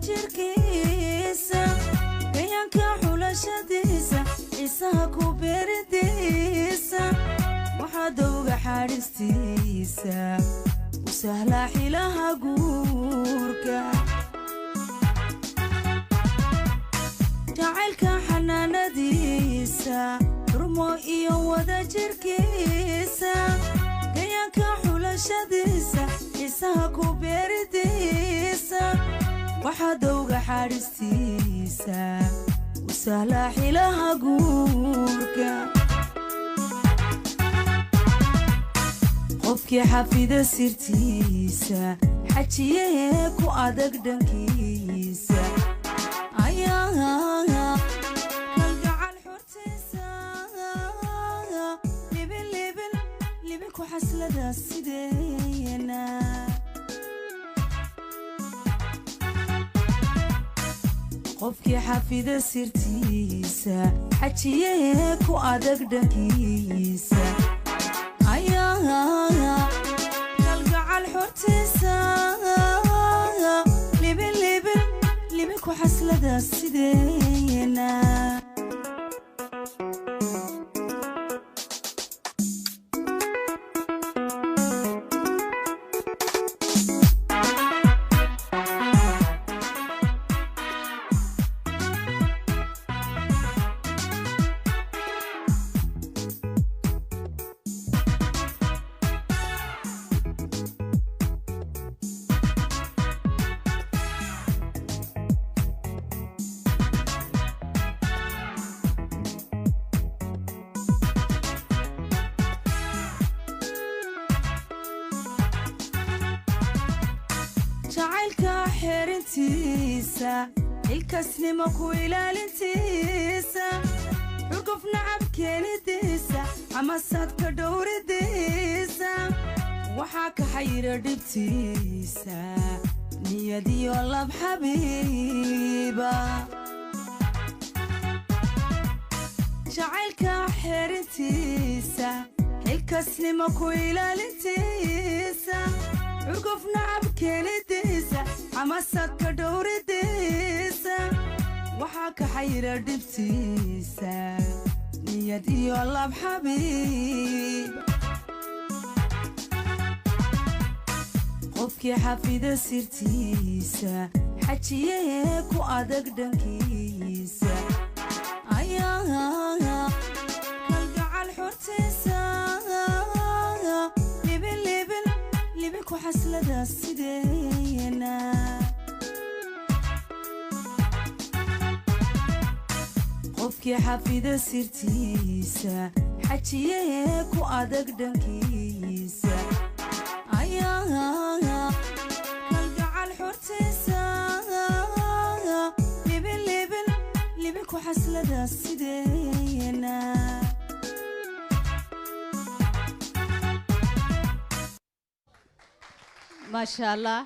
jirkiisa kayanka xulashadiisa isaha ku beerdiisa waxa dawga xaristiisa usahla xilaha guurka jacaylka xanaanadiisa rumo iyo wada jirkiisa kayanka xulashadiisa isaha ku beerdiisa waxa dawga xaristiisa usahla xilaha guurka qofkii xafida sirtiisa xajiye ku adag dhankiisa ayaa kalgacal xurtiisa libin ku xaslada sideena qofkii xafida sirtiisa xajiye ku adag dhankiisa ayaa kalgacal xurtiisa libin ku xaslada sideena jacaylka xerintiisa ilkasnimo ku ilaalintiisa xurguf nacab keenidiisa xamasadka dhowridiisa waxaa ka xayira dhibtiisa niyadiyo lab xabiiba jacaylka xerintiisa ilkasnimo ku ilaalintiisa xurguf nacab keenidiisa xamasadka dhowridiisa waxaa ka xayira dhibtiisa niyad iyo lab xabiib qofkii xafida sirtiisa xajiye ku adag dhankiisa ayaa kalgacal xurtiisa libin ku xaslada sideena qofkii xafida sirtiisa xajiye ku adag dhankiisa ayaa kalgacal xurtiisa libin ku xaslada sideena ما شاء الله